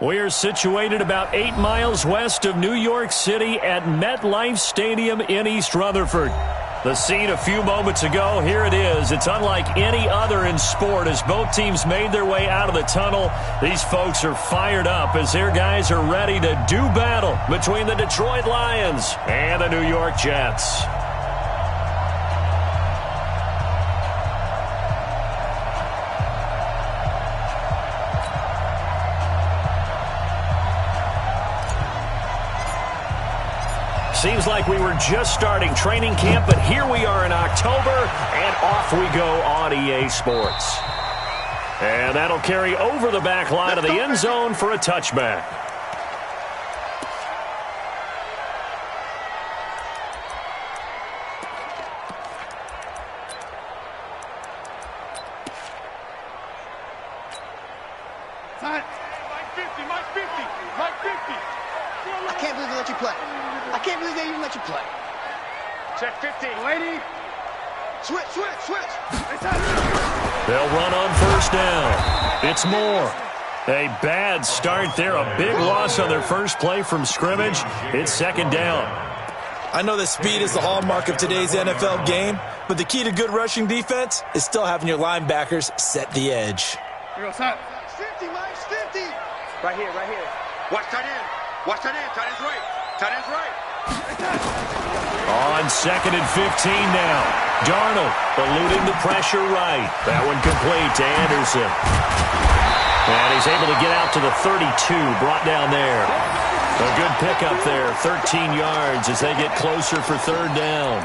We are situated about 8 miles west of New York City at MetLife Stadium in East Rutherford. The scene a few moments ago, here it is. It's unlike any other in sport as both teams made their way out of the tunnel. These folks are fired up as their guys are ready to do battle between the Detroit Lions and the New York Jets. Seems like we were just starting training camp, but here we are in October, and off we go on EA Sports. And that'll carry over the back line of the end zone for a touchback. I can't believe they let you play. I can't believe they even let you play. Check 50. Lady. Switch. They'll run on first down. It's Moore. A bad start there. A big loss on their first play from scrimmage. It's second down. I know that speed is the hallmark of today's NFL game, but the key to good rushing defense is still having your linebackers set the edge. Here goes, son. 50, Mike, 50. Right here. Watch tight end. Tight end's right. Tight end's right. On second and 15 now. Darnold eluding the pressure right. That one complete to Anderson. And he's able to get out to the 32, brought down there. A good pickup there, 13 yards as they get closer for third down.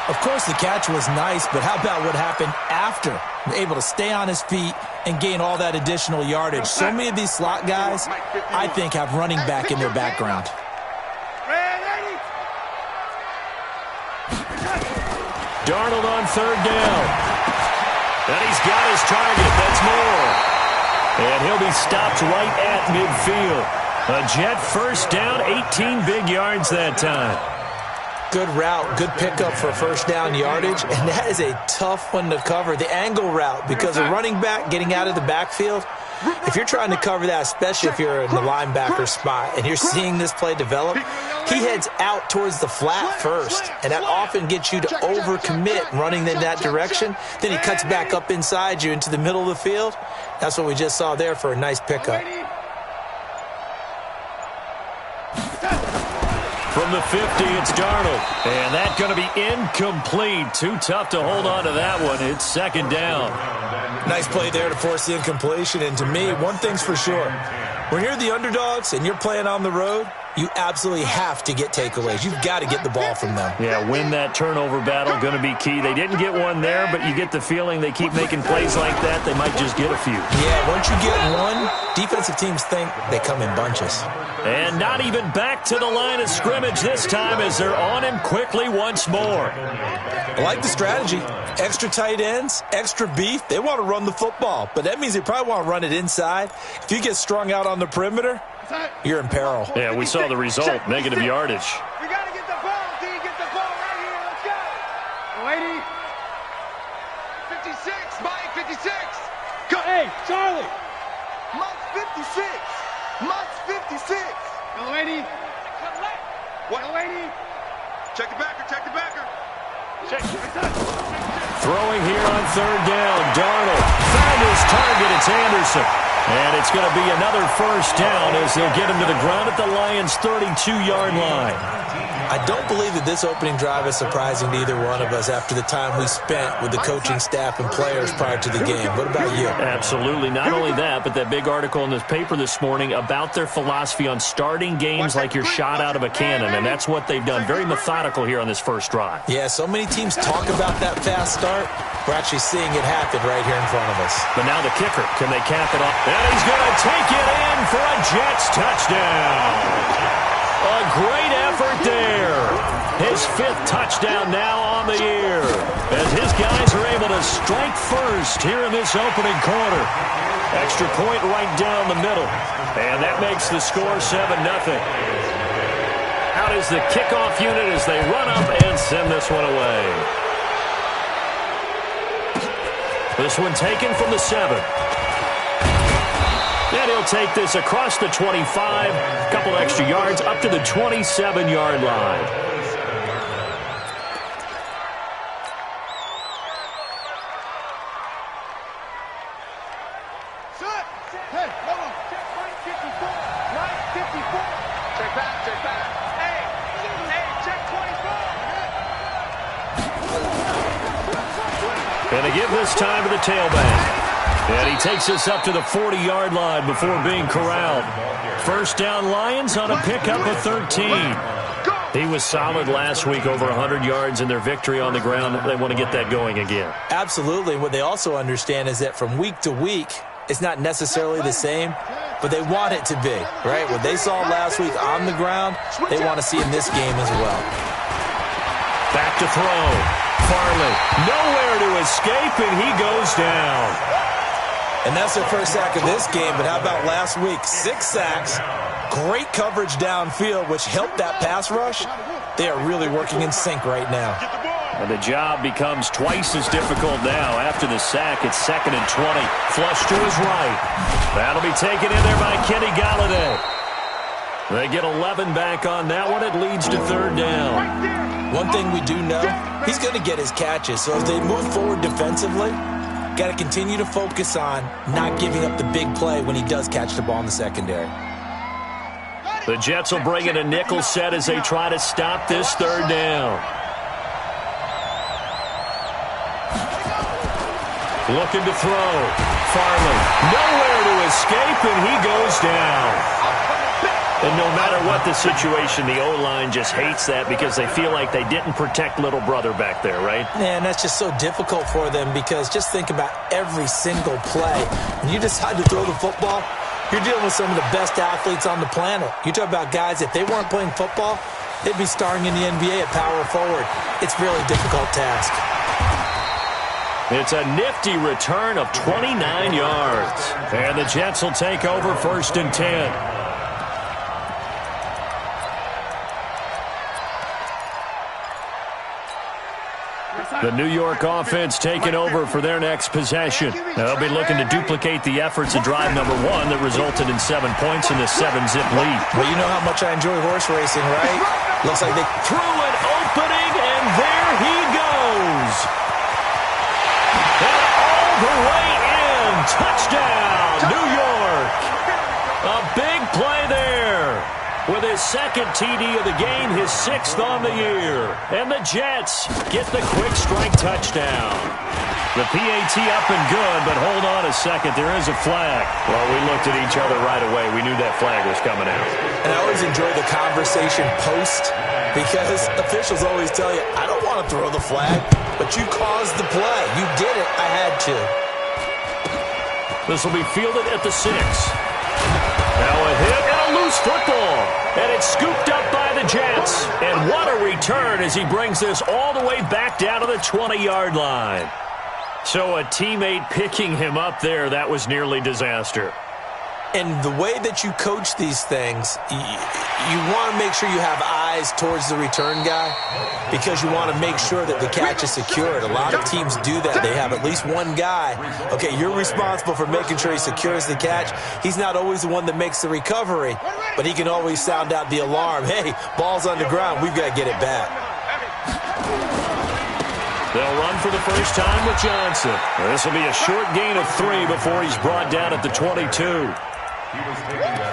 Of course, the catch was nice, but how about what happened after? Able to stay on his feet and gain all that additional yardage. So many of these slot guys, I think, have running back in their background. Darnold on third down. And he's got his target. That's Moore. And he'll be stopped right at midfield. A Jet first down, 18 big yards that time. Good route, good pickup for first down yardage, and that is a tough one to cover, the angle route, because a running back getting out of the backfield, if you're trying to cover that, especially if you're in the linebacker spot and you're seeing this play develop, he heads out towards the flat first, and that often gets you to overcommit running in that direction. Then he cuts back up inside you into the middle of the field. That's what we just saw there for a nice pickup. From the 50, it's Darnold. And that's going to be incomplete. Too tough to hold on to that one. It's second down. Nice play there to force the incompletion. And to me, one thing's for sure. When you're the underdogs and you're playing on the road, you absolutely have to get takeaways. You've got to get the ball from them. Yeah, win that turnover battle, going to be key. They didn't get one there, but you get the feeling they keep making plays like that, they might just get a few. Yeah, once you get one, defensive teams think they come in bunches. And not even back to the line of scrimmage this time as they're on him quickly once more. I like the strategy. Extra tight ends, extra beef. They want to run the football, but that means they probably want to run it inside. If you get strung out on the perimeter, you're in peril. Yeah, we saw the result, negative yardage. We got to get the ball, D. Get the ball right here. Let's go. Lady. 56, Mike, 56. Go. Hey, Charlie. Mike's 56. Mike's 56. Go, lady. What? Go, lady. Check the backer. Check. Throwing here on third down. Darnold found his target. It's Anderson. And it's going to be another first down as they'll get him to the ground at the Lions' 32-yard line. I don't believe that this opening drive is surprising to either one of us after the time we spent with the coaching staff and players prior to the game. What about you? Absolutely. Not only that, but that big article in the paper this morning about their philosophy on starting games like you're shot out of a cannon, and that's what they've done. Very methodical here on this first drive. Yeah, so many teams talk about that fast start. We're actually seeing it happen right here in front of us. But now the kicker. Can they cap it off? And he's going to take it in for a Jets touchdown. A great effort there. His fifth touchdown now on the year as his guys are able to strike first here in this opening quarter. Extra point right down the middle. And that makes the score 7-0. Out is the kickoff unit as they run up and send this one away. This one taken from the 7. And he'll take this across the 25, a couple extra yards, up to the 27-yard line. Hey, hold on. Check right 54. Right 54. Check back, check back. Hey, check 24. And they give this time to the tailback. And he takes us up to the 40-yard line before being corralled. First down, Lions on a pickup of 13. He was solid last week, over 100 yards in their victory on the ground. They want to get that going again. Absolutely. What they also understand is that from week to week, it's not necessarily the same, but they want it to be, right? What they saw last week on the ground, they want to see in this game as well. Back to throw. Farley, nowhere to escape, and he goes down. And that's their first sack of this game, but how about last week? 6 sacks, great coverage downfield, which helped that pass rush. They are really working in sync right now. And the job becomes twice as difficult now. After the sack, it's 2nd and 20. Flush to his right. That'll be taken in there by Kenny Galladay. They get 11 back on that one. It leads to 3rd down. One thing we do know, he's going to get his catches. So as they move forward defensively, got to continue to focus on not giving up the big play when he does catch the ball in the secondary. The Jets will bring in a nickel set as they try to stop this 3rd down. Looking to throw. Farley, nowhere to escape, and he goes down. And no matter what the situation, the O-line just hates that because they feel like they didn't protect little brother back there, right? Man, that's just so difficult for them because just think about every single play. When you decide to throw the football, you're dealing with some of the best athletes on the planet. You talk about guys, if they weren't playing football, they'd be starring in the NBA at power forward. It's a really difficult task. It's a nifty return of 29 yards. And the Jets will take over 1st and 10. The New York offense taking over for their next possession. They'll be looking to duplicate the efforts of drive number 1 that resulted in 7 points in the 7-zip lead. Well, you know how much I enjoy horse racing, right? Looks like they threw an opening, and there he goes. And all the way in. Touchdown, New York. A big play there. With his 2nd TD of the game, his 6th on the year. And the Jets get the quick strike touchdown. The PAT up and good, but hold on a second. There is a flag. Well, we looked at each other right away. We knew that flag was coming out. And I always enjoy the conversation post because officials always tell you, I don't want to throw the flag, but you caused the play. You did it. I had to. This will be fielded at the 6. Now a hit and a loose football. And it's scooped up by the Jets. And what a return as he brings this all the way back down to the 20-yard line. So a teammate picking him up there, that was nearly disaster. And the way that you coach these things, you want to make sure you have eyes towards the return guy because you want to make sure that the catch is secured. A lot of teams do that. They have at least one guy. Okay, you're responsible for making sure he secures the catch. He's not always the one that makes the recovery, but he can always sound out the alarm. Hey, ball's on the ground. We've got to get it back. They'll run for the first time with Johnson. This will be a short gain of 3 before he's brought down at the 22.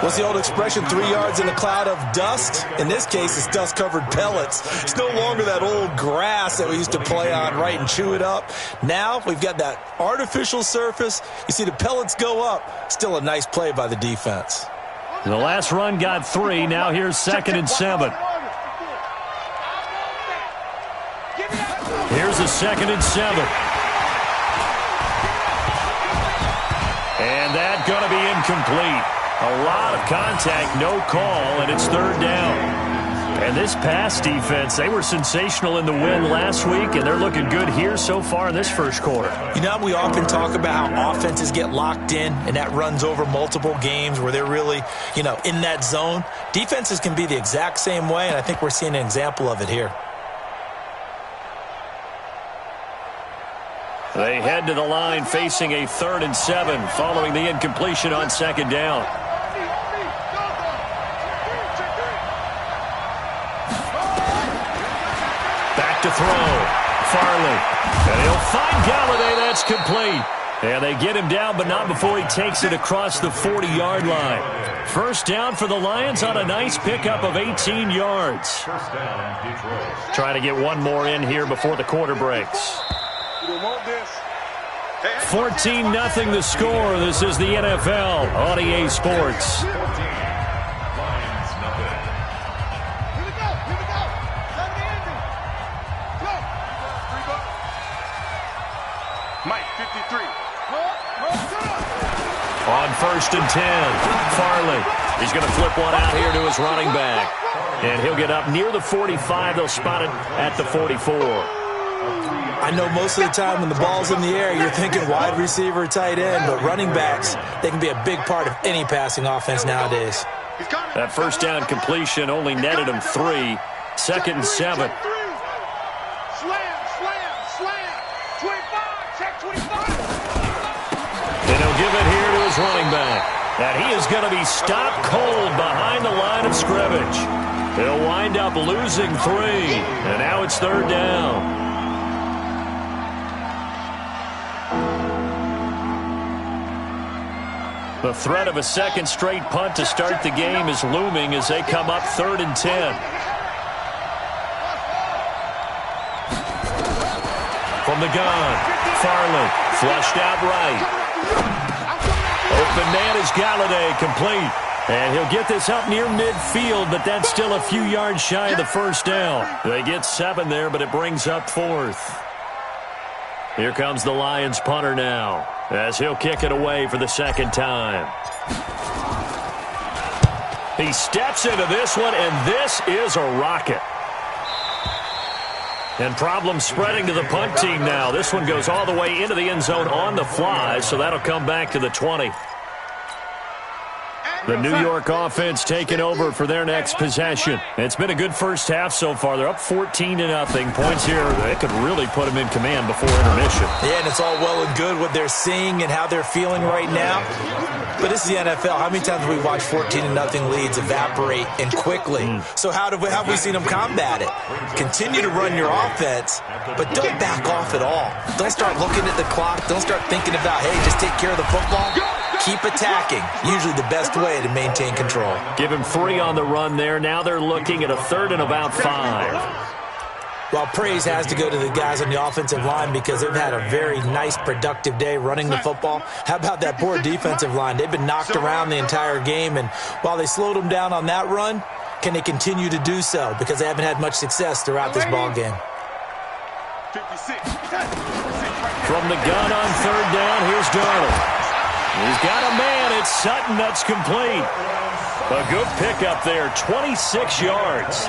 What's the old expression, 3 yards in a cloud of dust? In this case, it's dust-covered pellets. It's no longer that old grass that we used to play on, right, and chew it up. Now we've got that artificial surface. You see the pellets go up. Still a nice play by the defense. The last run got 3. Now here's 2nd and 7. Here's a 2nd and 7. And that's going to be incomplete. A lot of contact, no call, and it's 3rd down. And this pass defense, they were sensational in the win last week, and they're looking good here so far in this first quarter. You know, we often talk about how offenses get locked in, and that runs over multiple games where they're really, in that zone. Defenses can be the exact same way, and I think we're seeing an example of it here. They head to the line facing a 3rd and 7 following the incompletion on 2nd down. Back to throw. Farley. And he'll find Galladay. That's complete. And they get him down, but not before he takes it across the 40-yard line. 1st down for the Lions on a nice pickup of 18 yards. Trying to get one more in here before the quarter breaks. 14-0 the score. This is the NFL on EA Sports. Mike, 53. On 1st and 10, Farley. He's going to flip one out here to his running back. And he'll get up near the 45. They'll spot it at the 44. I know most of the time when the ball's in the air, you're thinking wide receiver, tight end, but running backs, they can be a big part of any passing offense nowadays. That 1st down completion only netted him 3. 2nd and 7. And he'll give it here to his running back. And he is going to be stopped cold behind the line of scrimmage. He'll wind up losing 3. And now it's 3rd down. The threat of a 2nd straight punt to start the game is looming as they come up 3rd and 10. From the gun, Farley flushed out right. Open man is Galladay, complete. And he'll get this up near midfield, but that's still a few yards shy of the 1st down. They get 7 there, but it brings up 4th. Here comes the Lions punter now, as he'll kick it away for the 2nd time. He steps into this one, and this is a rocket. And problems spreading to the punt team now. This one goes all the way into the end zone on the fly, so that'll come back to the 20. The New York offense taking over for their next possession. It's been a good 1st half so far. They're up 14-0. Points here, they could really put them in command before intermission. Yeah, and it's all well and good what they're seeing and how they're feeling right now. But this is the NFL. How many times have we watched 14-0 leads evaporate and quickly? So how have we seen them combat it? Continue to run your offense, but don't back off at all. Don't start looking at the clock. Don't start thinking about, hey, just take care of the football. Keep attacking. Usually the best way to maintain control. Give him 3 on the run there. Now they're looking at a 3rd and about 5. Well, praise has to go to the guys on the offensive line because they've had a very nice, productive day running the football. How about that poor defensive line? They've been knocked around the entire game, and while they slowed them down on that run, can they continue to do so? Because they haven't had much success throughout this ball game. From the gun on 3rd down, here's Darnold. He's got a man. It's Sutton. That's complete. A good pickup there, 26 yards.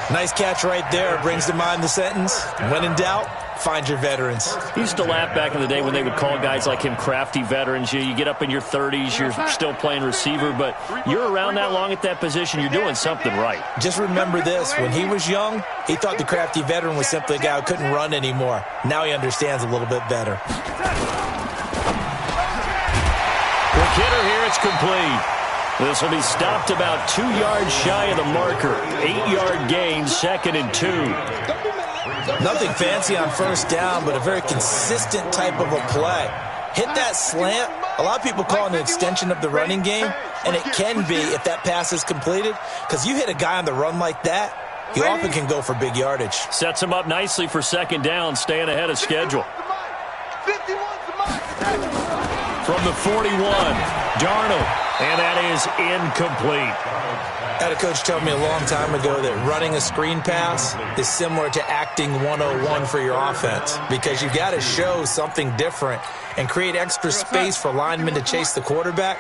Nice catch right there. Brings to mind the sentence, when in doubt, find your veterans. He used to laugh back in the day when they would call guys like him crafty veterans. You get up in your 30s, you're still playing receiver, but you're around that long at that position, you're doing something right. Just remember this. When he was young, he thought the crafty veteran was simply a guy who couldn't run anymore. Now he understands a little bit better. Quick hitter here, it's complete. This will be stopped about 2 yards shy of the marker. 8-yard gain, 2nd and 2. Nothing fancy on 1st down, but a very consistent type of a play. Hit that slant. A lot of people call it an extension of the running game, and it can be if that pass is completed, because you hit a guy on the run like that, he often can go for big yardage. Sets him up nicely for 2nd down, staying ahead of schedule. From the 41, Darnold, and that is incomplete. I had a coach tell me a long time ago that running a screen pass is similar to acting 101 for your offense, because you've got to show something different and create extra space for linemen to chase the quarterback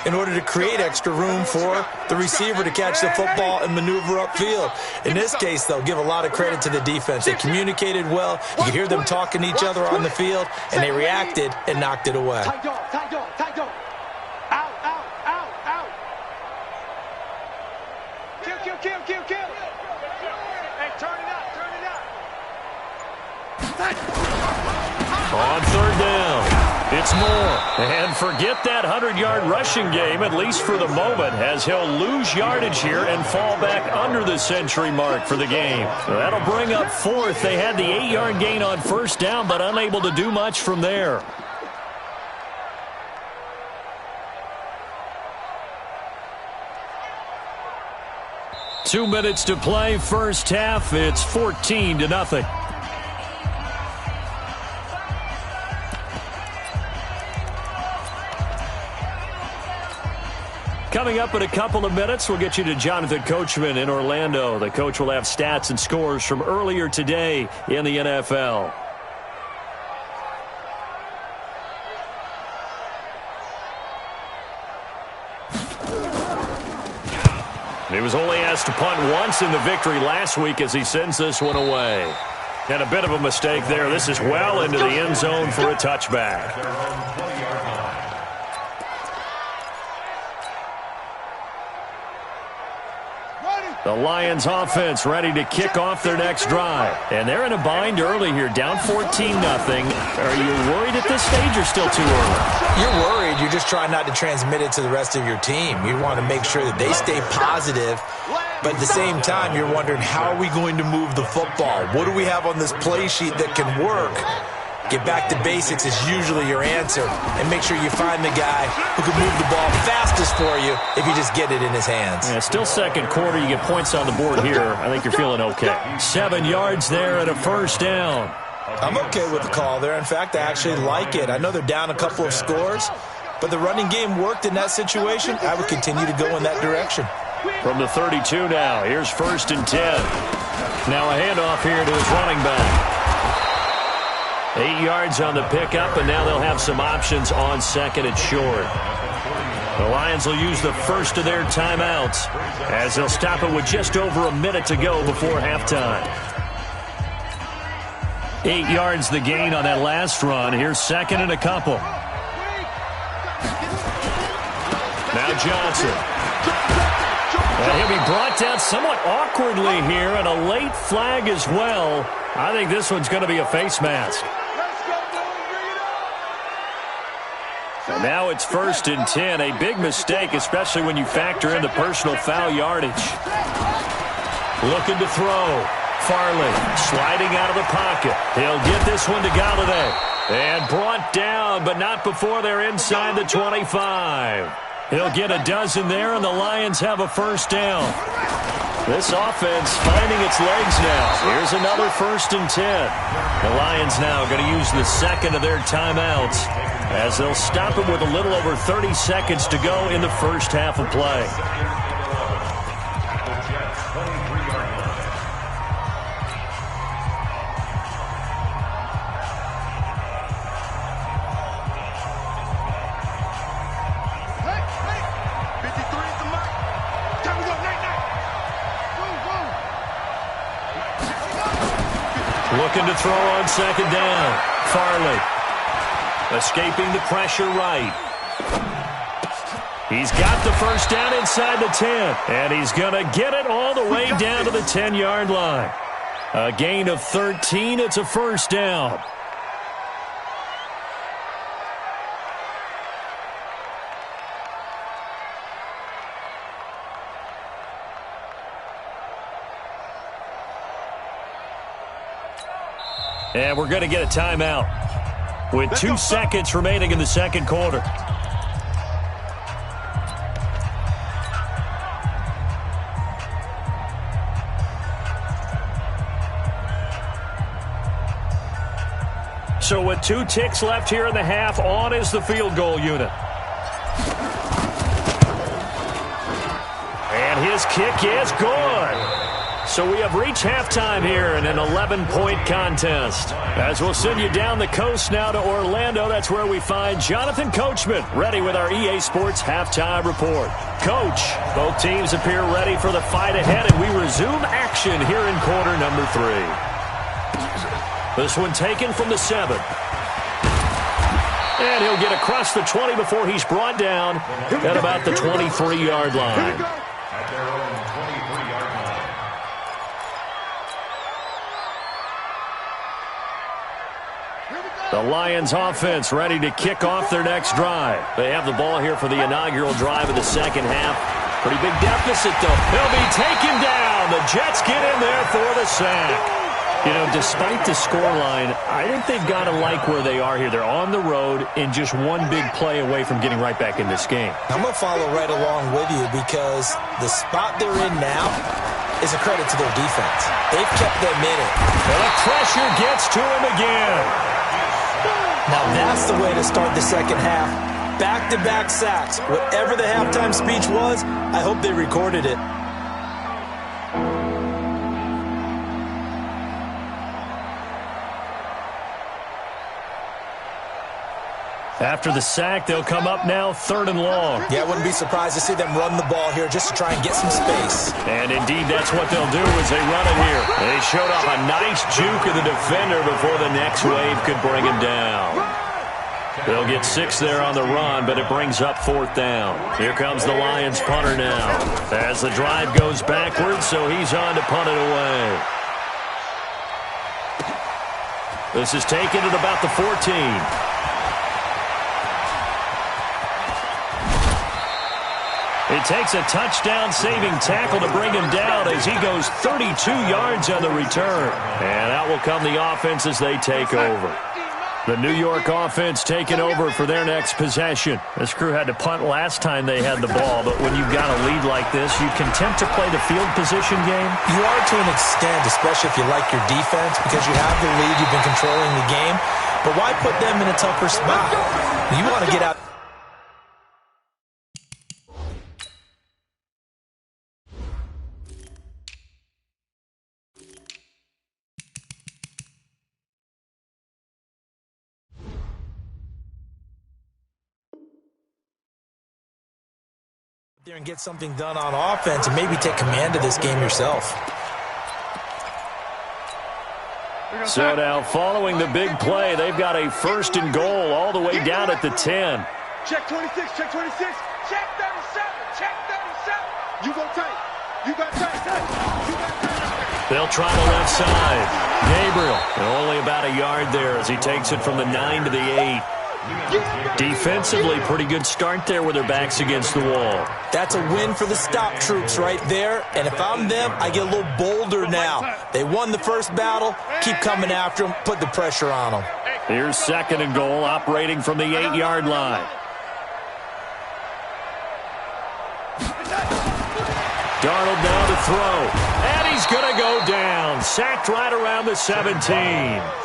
in order to create extra room for the receiver to catch the football and maneuver upfield. In this case, they'll give a lot of credit to the defense. They communicated well. You could hear them talking to each other on the field, and they reacted and knocked it away. Kill. Hey, turn it up. On third down. It's Moore. And forget that 100-yard rushing game, at least for the moment, as he'll lose yardage here and fall back under the century mark for the game. So that'll bring up fourth. They had the 8-yard gain on first down, but unable to do much from there. Two minutes to play, first half. It's 14-0. Coming up in a couple of minutes, we'll get you to Jonathan Coachman in Orlando. The coach will have stats and scores from earlier today in the NFL. He was only asked to punt once in the victory last week as he sends this one away. And a bit of a mistake there. This is well into the end zone for a touchback. The Lions offense ready to kick off their next drive. And they're in a bind early here, down 14-0. Are you worried at this stage or still too early? You're worried. You're just trying not to transmit it to the rest of your team. You want to make sure that they stay positive. But at the same time, you're wondering, how are we going to move the football? What do we have on this play sheet that can work? Get back to basics is usually your answer. And make sure you find the guy who can move the ball fastest for you if you just get it in his hands. Yeah, still second quarter. You get points on the board here. I think you're feeling okay. 7 yards there and a first down. I'm okay with the call there. In fact, I actually like it. I know they're down a couple of scores, but the running game worked in that situation. I would continue to go in that direction. From the 32 now, here's 1st and 10. Now a handoff here to his running back. 8 yards on the pickup, and now they'll have some options on second and short. The Lions will use the first of their timeouts as they'll stop it with just over a minute to go before halftime. 8 yards the gain on that last run. Here's second and a couple. Now Johnson. And he'll be brought down somewhat awkwardly here, and a late flag as well. I think this one's going to be a face mask. And now it's 1st and 10. A big mistake, especially when you factor in the personal foul yardage. Looking to throw. Farley sliding out of the pocket. He'll get this one to Galladay. And brought down, but not before they're inside the 25. He'll get a dozen there, and the Lions have a first down. This offense finding its legs now. Here's another 1st and 10. The Lions now going to use the second of their timeouts as they'll stop it with a little over 30 seconds to go in the first half of play. Looking to throw on second down. Farley escaping the pressure right. He's got the first down inside the 10. And he's going to get it all the way down to the 10-yard line. A gain of 13. It's a first down. And we're going to get a timeout with 2 seconds remaining in the second quarter. So with 2 ticks left here in the half, on is the field goal unit. And his kick is good. So we have reached halftime here in an 11-point contest. As we'll send you down the coast now to Orlando, that's where we find Jonathan Coachman, ready with our EA Sports Halftime Report. Coach, both teams appear ready for the fight ahead, and we resume action here in quarter number 3. This one taken from the 7. And he'll get across the 20 before he's brought down at about the 23-yard line. Here we go. The Lions offense ready to kick off their next drive. They have the ball here for the inaugural drive of the second half. Pretty big deficit, though. He'll be taken down. The Jets get in there for the sack. You know, despite the scoreline, I think they've got to like where they are here. They're on the road and just one big play away from getting right back in this game. I'm going to follow right along with you because the spot they're in now is a credit to their defense. They've kept them in it. And the pressure gets to him again. Now that's the way to start the second half. Back-to-back sacks. Whatever the halftime speech was, I hope they recorded it. After the sack, they'll come up now 3rd and long. Yeah, I wouldn't be surprised to see them run the ball here just to try and get some space. And indeed, that's what they'll do as they run it here. They showed off a nice juke of the defender before the next wave could bring him down. They'll get 6 there on the run, but it brings up 4th down. Here comes the Lions punter now. As the drive goes backwards, so he's on to punt it away. This is taken at about the 14. It takes a touchdown-saving tackle to bring him down as he goes 32 yards on the return. And out will come the offense as they take over. The New York offense taking over for their next possession. This crew had to punt last time they had the ball, but when you've got a lead like this, you can tempt to play the field position game? You are to an extent, especially if you like your defense, because you have the lead, you've been controlling the game. But why put them in a tougher spot? You want to get out. There and get something done on offense and maybe take command of this game yourself. So now following the big play, they've got a 1st and goal all the way down at the 10. Check 26, check 26, check 37, check 37. You go tight. You got tight. You got tight. They'll try the left side. Gabriel, only about a yard there as he takes it from the 9 to the 8. Defensively, pretty good start there with their backs against the wall. That's a win for the stop troops right there. And if I'm them, I get a little bolder now. They won the first battle. Keep coming after them. Put the pressure on them. Here's 2nd and goal, operating from the 8-yard line. Darnold now to throw. And he's going to go down. Sacked right around the 17.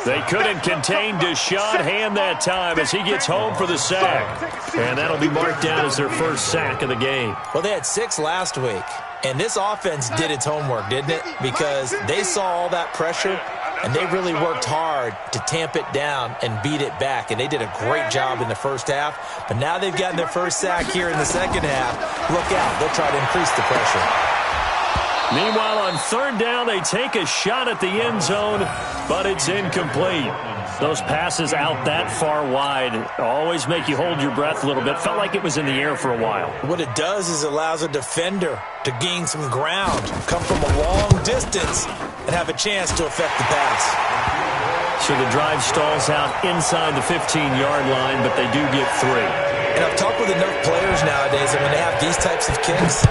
They couldn't contain Deshaun Hand that time as he gets home for the sack. And that'll be marked down as their first sack of the game. Well, they had 6 last week. And this offense did its homework, didn't it? Because they saw all that pressure, and they really worked hard to tamp it down and beat it back. And they did a great job in the first half. But now they've gotten their first sack here in the second half. Look out. They'll try to increase the pressure. Meanwhile, on 3rd down, they take a shot at the end zone, but it's incomplete. Those passes out that far wide always make you hold your breath a little bit. Felt like it was in the air for a while. What it does is it allows a defender to gain some ground, come from a long distance, and have a chance to affect the pass. So the drive stalls out inside the 15-yard line, but they do get 3. And I've talked with enough players nowadays that when they have these types of kicks,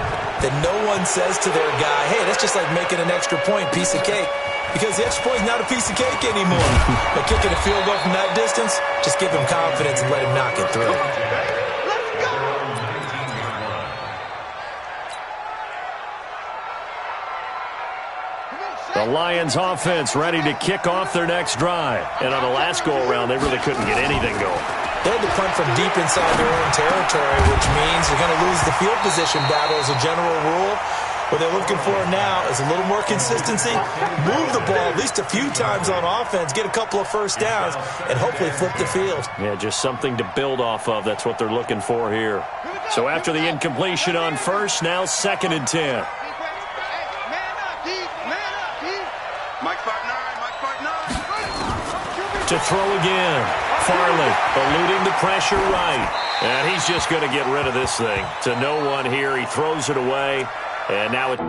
that no one says to their guy, hey, that's just like making an extra point, piece of cake. Because the extra point is not a piece of cake anymore. But kicking a field goal from that distance, just give him confidence and let him knock it through. The Lions offense ready to kick off their next drive. And on the last go-around, they really couldn't get anything going. They had to punt from deep inside their own territory, which means they're going to lose the field position battle as a general rule. What they're looking for now is a little more consistency, move the ball at least a few times on offense, get a couple of first downs, and hopefully flip the field. Yeah, just something to build off of. That's what they're looking for here. So after the incompletion on 1st, now 2nd and 10. To throw again. Farley eluding the pressure right. And he's just going to get rid of this thing. To no one here. He throws it away. And now it...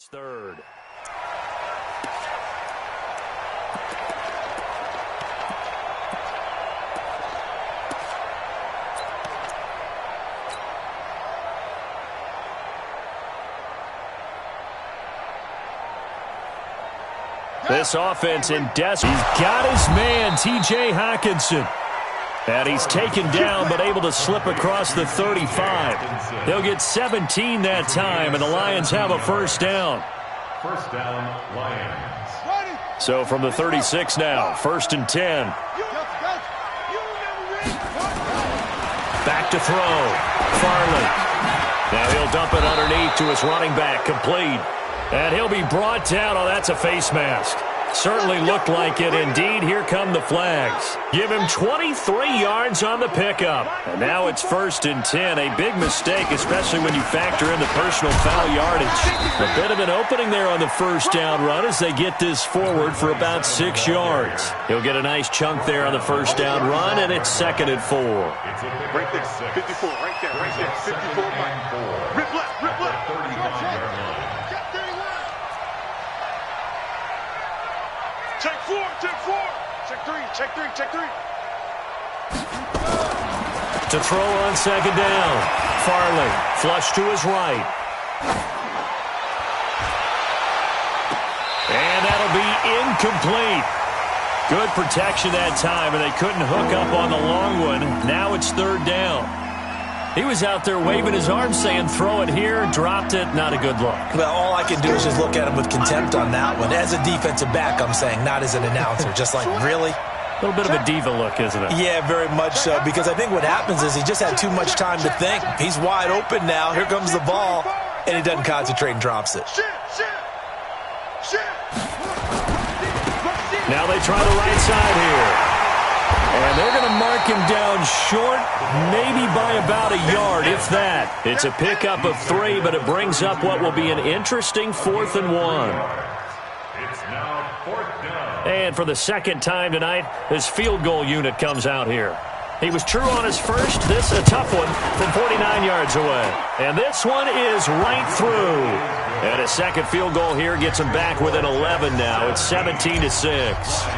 Third. This offense in desperate. He's got his man, T.J. Hawkinson. And he's taken down but able to slip across the 35. He'll get 17 that time, and the Lions have a first down. First down, Lions. So from the 36 now, 1st and 10. Back to throw. Farley. Now he'll dump it underneath to his running back, complete. And he'll be brought down. Oh, that's a face mask. Certainly looked like it. Indeed, here come the flags. Give him 23 yards on the pickup. And now it's 1st and 10. A big mistake, especially when you factor in the personal foul yardage. A bit of an opening there on the first down run as they get this forward for about 6 yards. He'll get a nice chunk there on the first down run, and it's 2nd and 4. Right there, 54, right there, 54. Rip left, rip left. Check 4, check 4. Check 3, check 3, check 3. To throw on 2nd down. Farley, flush to his right. And that'll be incomplete. Good protection that time, and they couldn't hook up on the long one. Now it's 3rd down. He was out there waving his arms saying, throw it here, dropped it, not a good look. Well, all I can do is just look at him with contempt on that one. As a defensive back, I'm saying, not as an announcer. Just like, really? A little bit of a diva look, isn't it? Yeah, very much so, because I think what happens is he just had too much time to think. He's wide open now. Here comes the ball, and he doesn't concentrate and drops it. Now they try the right side here. And they're going to mark him down short, maybe by about a yard, if that. It's a pickup of 3, but it brings up what will be an interesting 4th and 1. It's now 4th down. And for the second time tonight, his field goal unit comes out here. He was true on his first. This a tough one from 49 yards away. And this one is right through. And a second field goal here gets him back within 11 now. It's 17-6.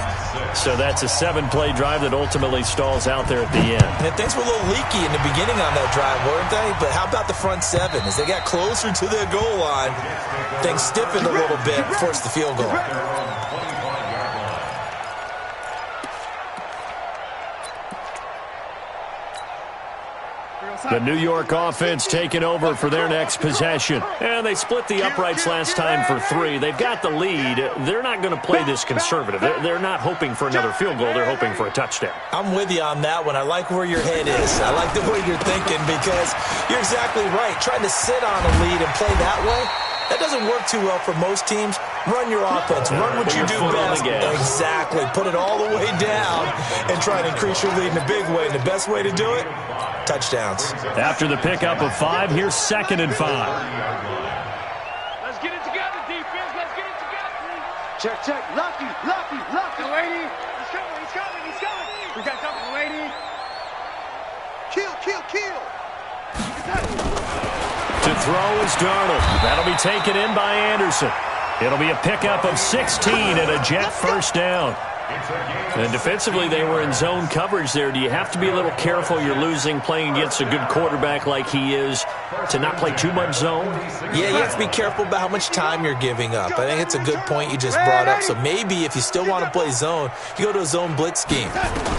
So that's a 7-play drive that ultimately stalls out there at the end. And things were a little leaky in the beginning on that drive, weren't they? But how about the front 7? As they got closer to their goal line, things stiffened a little bit, forced the field goal. The New York offense taking over for their next possession. And they split the uprights last time for 3. They've got the lead. They're not going to play this conservative. They're not hoping for another field goal. They're hoping for a touchdown. I'm with you on that one. I like where your head is. I like the way you're thinking because you're exactly right. Trying to sit on a lead and play that way, that doesn't work too well for most teams. Run your offense. Run what you do best. Exactly. Put it all the way down and try and increase your lead in a big way. And the best way to do it, touchdowns. After the pickup of 5, here's 2nd and 5. Let's get it together, defense. Let's get it together. Check, check. Lucky. Lady. He's coming. We got something, lady. Kill. To throw is Darnold. That'll be taken in by Anderson. It'll be a pickup of 16 and a Jet first down. And defensively, they were in zone coverage there. Do you have to be a little careful? You're losing playing against a good quarterback like he is to not play too much zone? Yeah, you have to be careful about how much time you're giving up. I think it's a good point you just brought up. So maybe if you still want to play zone, you go to a zone blitz scheme.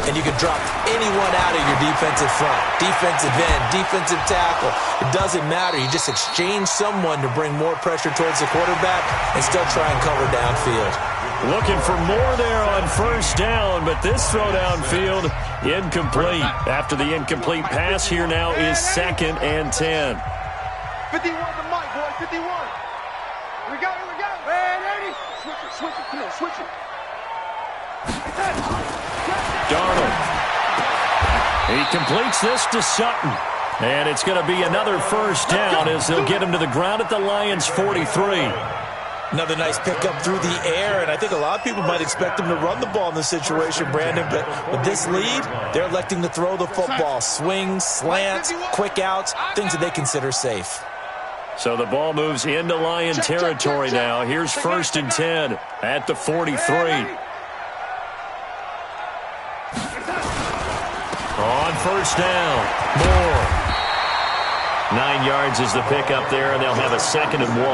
And you can drop anyone out of your defensive front. Defensive end, defensive tackle. It doesn't matter. You just exchange someone to bring more pressure towards the quarterback and still try and cover downfield. Looking for more there on first down, but this throw downfield incomplete. After the incomplete pass, here now is 2nd and 10. 51 the mic, boy. 51. We got it. Ready? Switch it. Come on, switch it. Darnold. He completes this to Sutton. And it's going to be another first down as they'll get him to the ground at the Lions' 43. Another nice pickup through the air, and I think a lot of people might expect him to run the ball in this situation, Brandon, but with this lead, they're electing to throw the football. Swings, slants, quick outs, things that they consider safe. So the ball moves into Lion territory now. Here's 1st and 10 at the 43. On 1st down, Moore. 9 yards is the pickup there, and they'll have a 2nd and 1.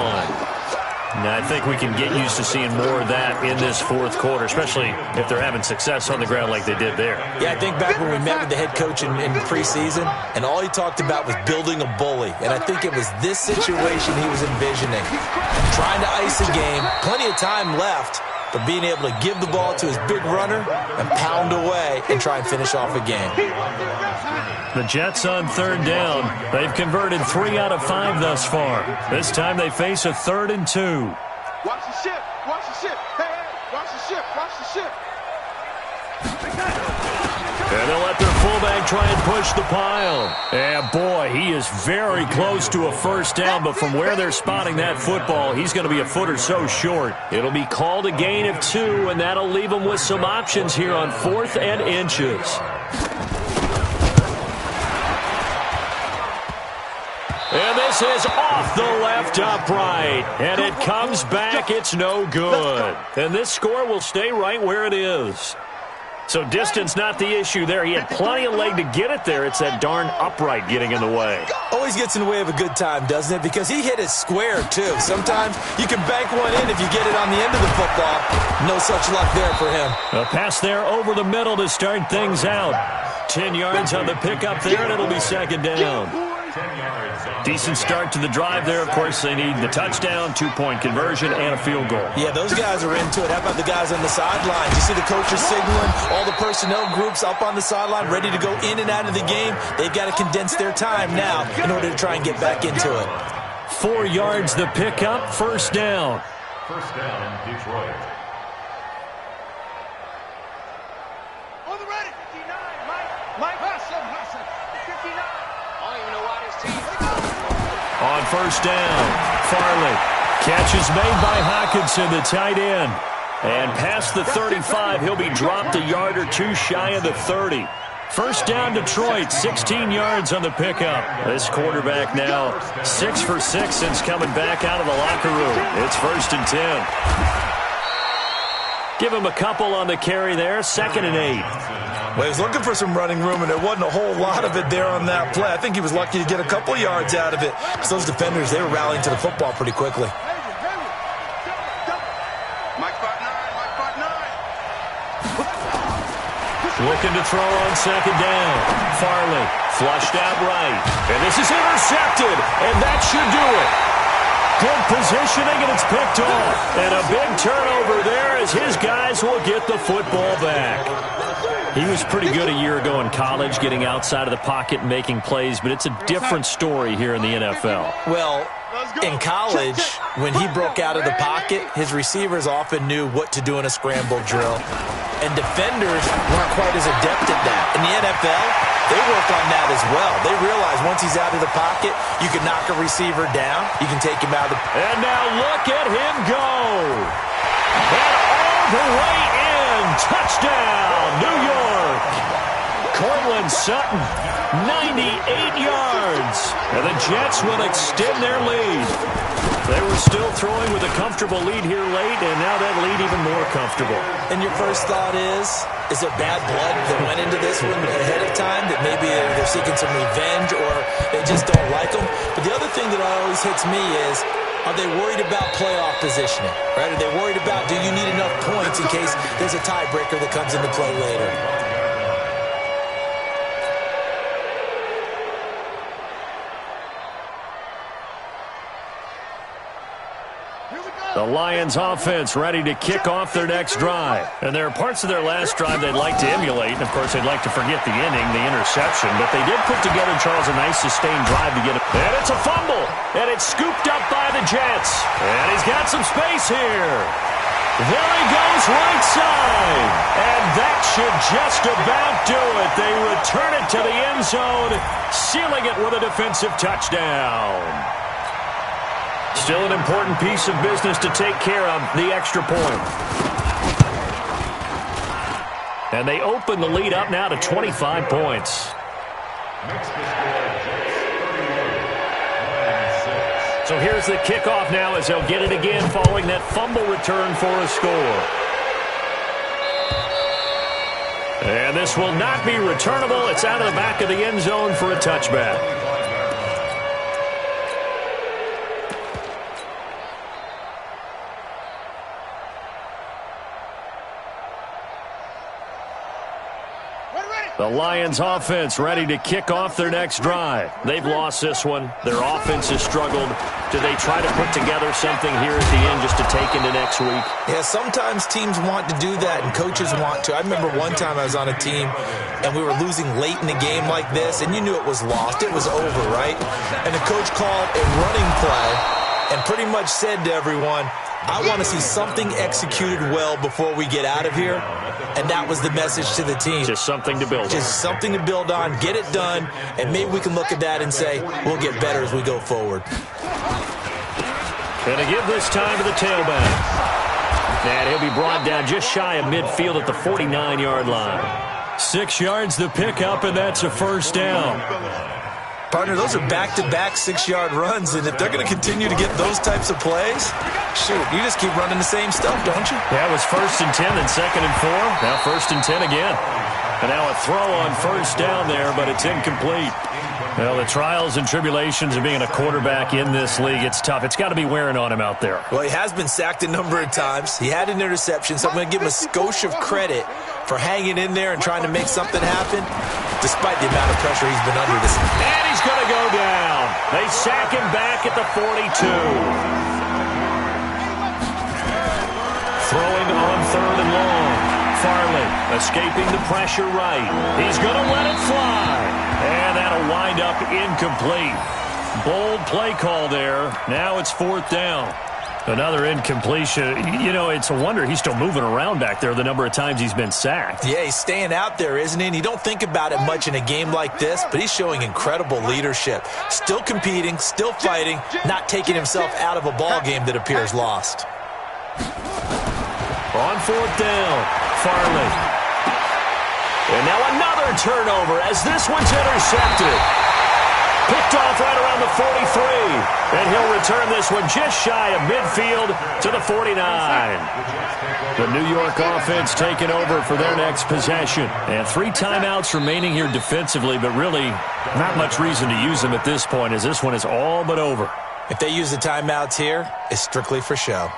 Now, I think we can get used to seeing more of that in this 4th quarter, especially if they're having success on the ground like they did there. Yeah, I think back when we met with the head coach in preseason, and all he talked about was building a bully. And I think it was this situation he was envisioning. Trying to ice a game, plenty of time left, but being able to give the ball to his big runner and pound away and try and finish off a game. The Jets on 3rd down. They've converted 3 out of 5 thus far. This time they face a 3rd and 2. Watch the ship. Watch the ship. Hey, hey, watch the ship. Watch the ship. And they'll let their fullback try and push the pile. And boy, he is very close to a 1st down, but from where they're spotting that football, he's going to be a foot or so short. It'll be called a gain of 2, and that'll leave them with some options here on 4th and inches. And this is off the left upright. And it comes back. It's no good. And this score will stay right where it is. So distance not the issue there. He had plenty of leg to get it there. It's that darn upright getting in the way. Always gets in the way of a good time, doesn't it? Because he hit it square, too. Sometimes you can bank one in if you get it on the end of the football. No such luck there for him. A pass there over the middle to start things out. 10 yards on the pickup there, and it'll be 2nd down. Decent start to the drive there. Of course, they need the touchdown, 2-point conversion, and a field goal. Yeah, those guys are into it. How about the guys on the sidelines? You see the coaches signaling, all the personnel groups up on the sideline, ready to go in and out of the game. They've got to condense their time now in order to try and get back into it. 4 yards the pickup, 1st down. 1st down, Detroit. On the ready. 59. Mike Hudson. 59. I don't even know why this team. On 1st down, Farley. Catch is made by Hockenson, the tight end. And past the 35, he'll be dropped a yard or 2 shy of the 30. 1st down, Detroit, 16 yards on the pickup. This quarterback now 6 for 6 since coming back out of the locker room. It's 1st and 10. Give him a couple on the carry there, 2nd and 8. Well, he was looking for some running room, and there wasn't a whole lot of it there on that play. I think he was lucky to get a couple yards out of it. Because those defenders, they were rallying to the football pretty quickly. Mike 5'9". Looking to throw on 2nd down. Farley flushed out right. And this is intercepted, and that should do it. Good positioning, and it's picked off. And a big turnover there as his guys will get the football back. He was pretty good a year ago in college, getting outside of the pocket and making plays, but it's a different story here in the NFL. Well, in college, when he broke out of the pocket, his receivers often knew what to do in a scramble drill. And defenders weren't quite as adept at that. In the NFL, they work on that as well. They realize once he's out of the pocket, you can knock a receiver down. You can take him out of the... And now look at him go. And all the way in. Touchdown, New York. Cortland Sutton, 98 yards. And the Jets will extend their lead. They were still throwing with a comfortable lead here late, and now that lead even more comfortable. And your first thought is it bad blood that went into this one ahead of time, that maybe they're seeking some revenge or they just don't like them? But the other thing that always hits me is, are they worried about playoff positioning? Right? Are they worried about, do you need enough points in case there's a tiebreaker that comes into play later? The Lions offense ready to kick off their next drive. And there are parts of their last drive they'd like to emulate. And, of course, they'd like to forget the inning, the interception. But they did put together, Charles, a nice sustained drive to get it. And it's a fumble. And it's scooped up by the Jets. And he's got some space here. There he goes right side. And that should just about do it. They return it to the end zone, sealing it with a defensive touchdown. Still an important piece of business to take care of, the extra point. And they open the lead up now to 25 points. So here's the kickoff now as they'll get it again following that fumble return for a score. And this will not be returnable. It's out of the back of the end zone for a touchback. The Lions offense ready to kick off their next drive. They've lost this one. Their offense has struggled. Do they try to put together something here at the end just to take into next week? Yeah, sometimes teams want to do that and coaches want to. I remember one time I was on a team and we were losing late in the game like this, and you knew it was lost. It was over, right? And the coach called a running play and pretty much said to everyone, I want to see something executed well before we get out of here. And that was the message to the team. Just something to build on. Just something to build on, get it done, and maybe we can look at that and say, we'll get better as we go forward. Going to give this time to the tailback. And he'll be brought down just shy of midfield at the 49-yard line. 6 yards the pickup, and that's a first down. Partner, those are back-to-back 6-yard runs, and if they're going to continue to get those types of plays, shoot, you just keep running the same stuff, don't you? Yeah, it was 1st and 10, then 2nd and 4. Now 1st and 10 again. And now a throw on first down there, but it's incomplete. Well, the trials and tribulations of being a quarterback in this league, it's tough. It's got to be wearing on him out there. Well, he has been sacked a number of times. He had an interception, so I'm going to give him a skosh of credit for hanging in there and trying to make something happen, despite the amount of pressure he's been under this. And he's going to go down. They sack him back at the 42. Throwing on 3rd and long. Farley escaping the pressure right. He's going to let it fly. And that'll wind up incomplete. Bold play call there. Now it's 4th down. Another incompletion. You know, it's a wonder he's still moving around back there the number of times he's been sacked. Yeah, he's staying out there, isn't he? And you don't think about it much in a game like this, but he's showing incredible leadership. Still competing, still fighting, not taking himself out of a ball game that appears lost. On 4th down, Farley. And now another turnover as this one's intercepted. Picked off right around the 43. And he'll return this one just shy of midfield to the 49. The New York offense taking over for their next possession. And 3 timeouts remaining here defensively, but really not much reason to use them at this point as this one is all but over. If they use the timeouts here, it's strictly for show.